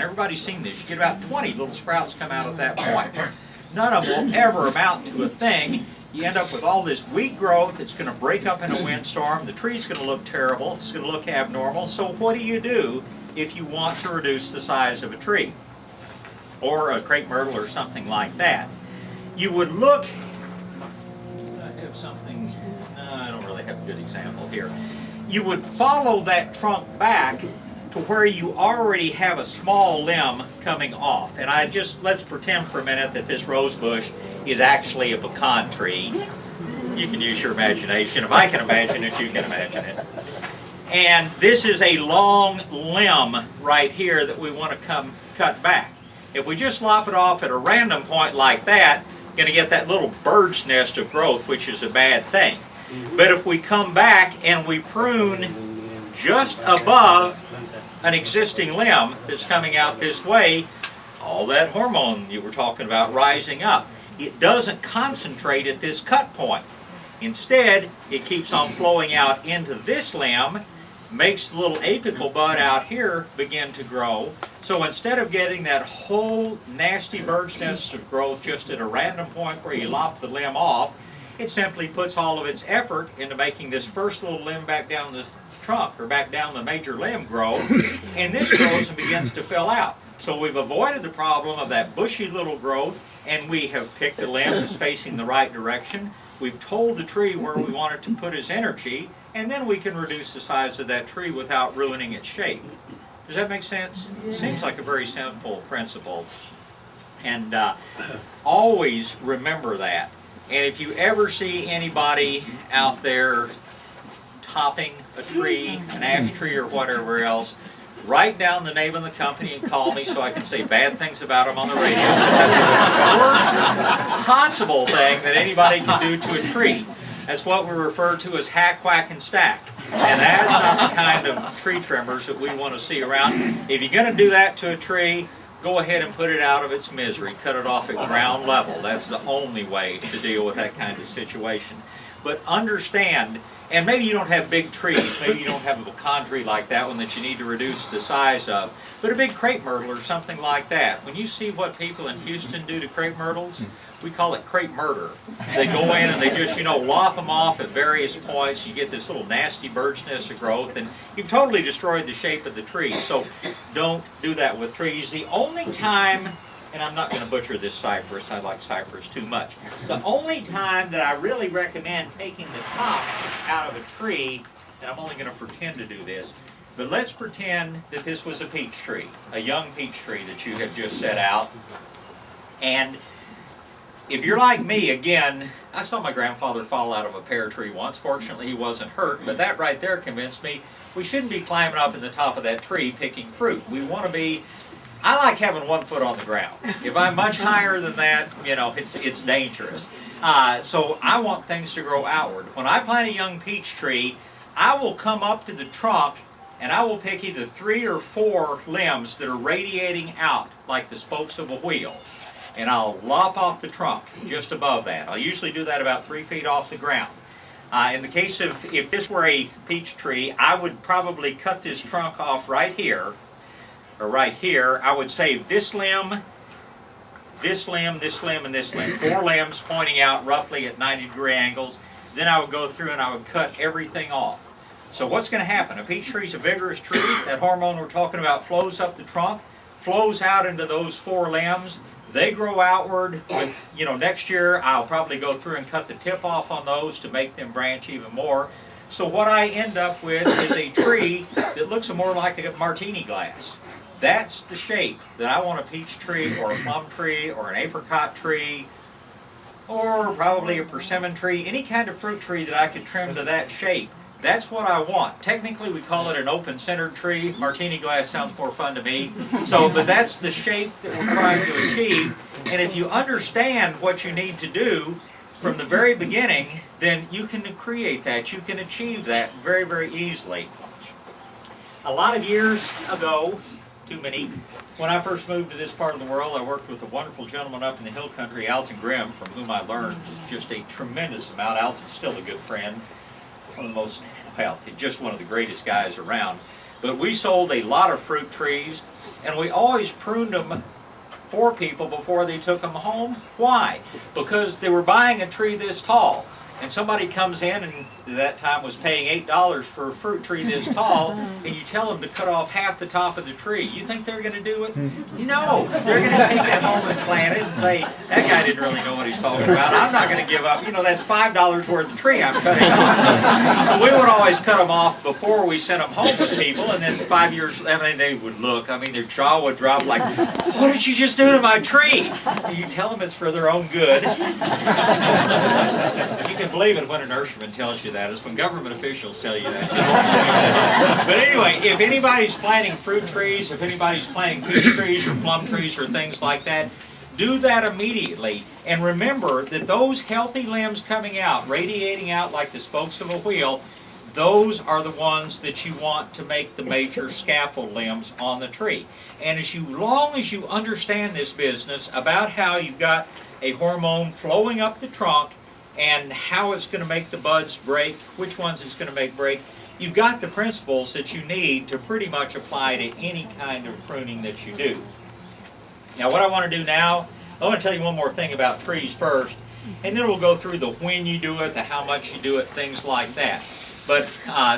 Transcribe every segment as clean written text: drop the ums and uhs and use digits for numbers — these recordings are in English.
Everybody's seen this. You get about 20 little sprouts come out at that point. None of them will ever amount to a thing. You end up with all this weed growth that's going to break up in a windstorm. The tree's going to look terrible. It's going to look abnormal. So what do you do if you want to reduce the size of a tree or a crepe myrtle or something like that? You would look, I have something, no, I don't really have a good example here. You would follow that trunk back to where you already have a small limb coming off. And let's pretend for a minute that this rose bush is actually a pecan tree. You can use your imagination. If I can imagine it, you can imagine it. And this is a long limb right here that we want to cut back. If we just lop it off at a random point like that, going to get that little bird's nest of growth, which is a bad thing. But if we come back and we prune just above an existing limb that's coming out this way, all that hormone you were talking about rising up, it doesn't concentrate at this cut point. Instead, it keeps on flowing out into this limb, makes the little apical bud out here begin to grow. So instead of getting that whole nasty bird's nest of growth just at a random point where you lop the limb off, it simply puts all of its effort into making this first little limb back down the trunk or back down the major limb grow, and this grows and begins to fill out. So we've avoided the problem of that bushy little growth, and we have picked a limb that's facing the right direction. We've told the tree where we want it to put its energy, and then we can reduce the size of that tree without ruining its shape. Does that make sense? It seems like a very simple principle. And always remember that. And if you ever see anybody out there topping a tree, an ash tree or whatever else, write down the name of the company and call me so I can say bad things about them on the radio. That's the worst possible thing that anybody can do to a tree. That's what we refer to as hack, whack, and stack. And that's not the kind of tree trimmers that we want to see around. If you're going to do that to a tree, go ahead and put it out of its misery. Cut it off at ground level. That's the only way to deal with that kind of situation. But understand, and maybe you don't have big trees, maybe you don't have a pecan tree like that one that you need to reduce the size of, but a big crepe myrtle or something like that. When you see what people in Houston do to crepe myrtles, we call it crepe murder. They go in and they just, lop them off at various points. You get this little nasty bird's nest of growth, and you've totally destroyed the shape of the tree. So don't do that with trees. The only time, and I'm not going to butcher this cypress, I like cypress too much. The only time that I really recommend taking the top out of a tree, and I'm only going to pretend to do this, but let's pretend that this was a peach tree, a young peach tree that you have just set out. And if you're like me, again, I saw my grandfather fall out of a pear tree once. Fortunately, he wasn't hurt, but that right there convinced me we shouldn't be climbing up in the top of that tree picking fruit. We want to be, I like having 1 foot on the ground. If I'm much higher than that, it's dangerous. So I want things to grow outward. When I plant a young peach tree, I will come up to the trunk and I will pick either 3 or 4 limbs that are radiating out like the spokes of a wheel. And I'll lop off the trunk just above that. I'll usually do that about 3 feet off the ground. In the case of, if this were a peach tree, I would probably cut this trunk off right here, or right here. I would save this limb, this limb, this limb, and this limb. 4 limbs pointing out roughly at 90-degree angles. Then I would go through and I would cut everything off. So what's going to happen? A peach tree is a vigorous tree. That hormone we're talking about flows up the trunk, flows out into those 4 limbs. They grow outward. With, next year I'll probably go through and cut the tip off on those to make them branch even more. So what I end up with is a tree that looks more like a martini glass. That's the shape that I want a peach tree or a plum tree or an apricot tree or probably a persimmon tree, any kind of fruit tree that I could trim to that shape. That's what I want. Technically, we call it an open-centered tree. Martini glass sounds more fun to me. But that's the shape that we're trying to achieve. And if you understand what you need to do from the very beginning, then you can create that. You can achieve that very, very easily. A lot of years ago, too many, when I first moved to this part of the world, I worked with a wonderful gentleman up in the hill country, Alton Grimm, from whom I learned just a tremendous amount. Alton's still a good friend. One of the most, just one of the greatest guys around. But we sold a lot of fruit trees, and we always pruned them for people before they took them home. Why? Because they were buying a tree this tall, and somebody comes in and at that time was paying $8 for a fruit tree this tall, and you tell them to cut off half the top of the tree. You think they're going to do it? No. They're going to take it home and plant it and say, that guy didn't really know what he's talking about. I'm not going to give up. You know, that's $5 worth of tree I'm cutting off. So we would always cut them off before we sent them home with people, and then 5 years, I mean, they would look. I mean, their jaw would drop like, what did you just do to my tree? And you tell them it's for their own good. You can believe it when a nurseryman tells you that. It's when government officials tell you that. But anyway, if anybody's planting fruit trees, if anybody's planting peach trees or plum trees or things like that, do that immediately. And remember that those healthy limbs coming out, radiating out like the spokes of a wheel, those are the ones that you want to make the major scaffold limbs on the tree. And as long as you understand this business about how you've got a hormone flowing up the trunk and how it's going to make the buds break, which ones it's going to make break, you've got the principles that you need to pretty much apply to any kind of pruning that you do. Now what I want to do now, I want to tell you one more thing about trees first, and then we'll go through the when you do it, the how much you do it, things like that. But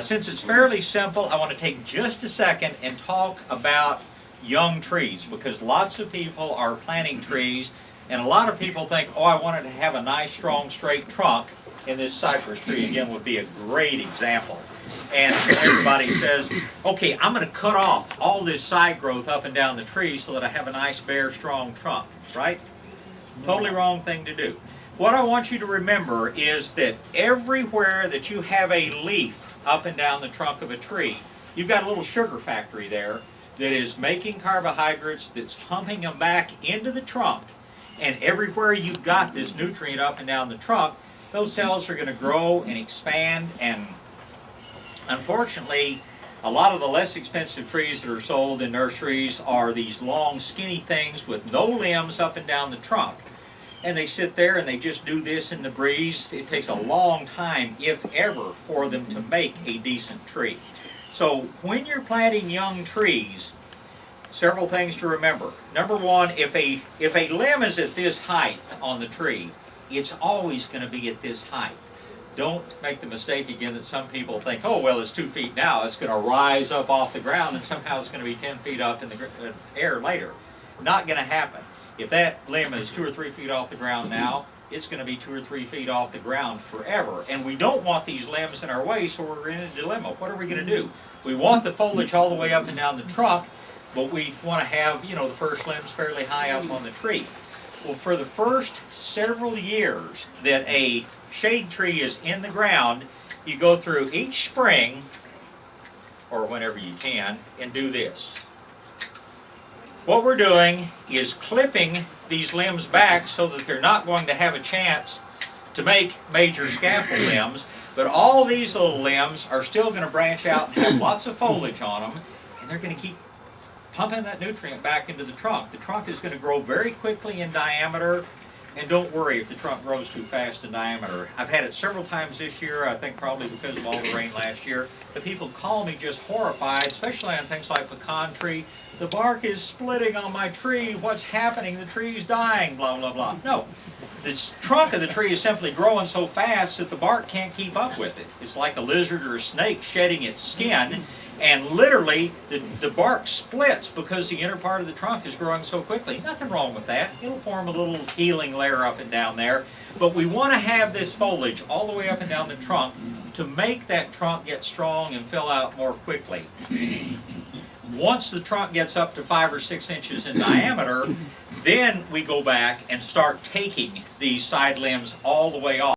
since it's fairly simple, I want to take just a second and talk about young trees, because lots of people are planting trees, and a lot of people think, oh, I wanted to have a nice, strong, straight trunk, and this cypress tree, again, would be a great example. And everybody says, okay, I'm going to cut off all this side growth up and down the tree so that I have a nice, bare, strong trunk, right? Totally wrong thing to do. What I want you to remember is that everywhere that you have a leaf up and down the trunk of a tree, you've got a little sugar factory there that is making carbohydrates, that's pumping them back into the trunk. And everywhere you've got this nutrient up and down the trunk, those cells are going to grow and expand. And unfortunately, a lot of the less expensive trees that are sold in nurseries are these long, skinny things with no limbs up and down the trunk. And they sit there and they just do this in the breeze. It takes a long time, if ever, for them to make a decent tree. So when you're planting young trees, several things to remember. Number one, if a limb is at this height on the tree, it's always going to be at this height. Don't make the mistake again that some people think, oh, well, it's 2 feet now. It's going to rise up off the ground and somehow it's going to be 10 feet up in the air later. Not going to happen. If that limb is 2 or 3 feet off the ground now, it's going to be 2 or 3 feet off the ground forever. And we don't want these limbs in our way, so we're in a dilemma. What are we going to do? We want the foliage all the way up and down the trunk, but we want to have, you know, the first limbs fairly high up on the tree. Well, for the first several years that a shade tree is in the ground, you go through each spring, or whenever you can, and do this. What we're doing is clipping these limbs back so that they're not going to have a chance to make major scaffold limbs, but all these little limbs are still going to branch out and have lots of foliage on them, and they're going to keep pumping that nutrient back into the trunk. The trunk is going to grow very quickly in diameter, and don't worry if the trunk grows too fast in diameter. I've had it several times this year, I think probably because of all the rain last year. The people call me just horrified, especially on things like pecan tree. The bark is splitting on my tree. What's happening? The tree's dying, blah, blah, blah. No. The trunk of the tree is simply growing so fast that the bark can't keep up with it. It's like a lizard or a snake shedding its skin, and literally the bark splits because the inner part of the trunk is growing so quickly. Nothing wrong with that. It'll form a little healing layer up and down there. But we want to have this foliage all the way up and down the trunk to make that trunk get strong and fill out more quickly. Once the trunk gets up to 5 or 6 inches in diameter, then we go back and start taking these side limbs all the way off.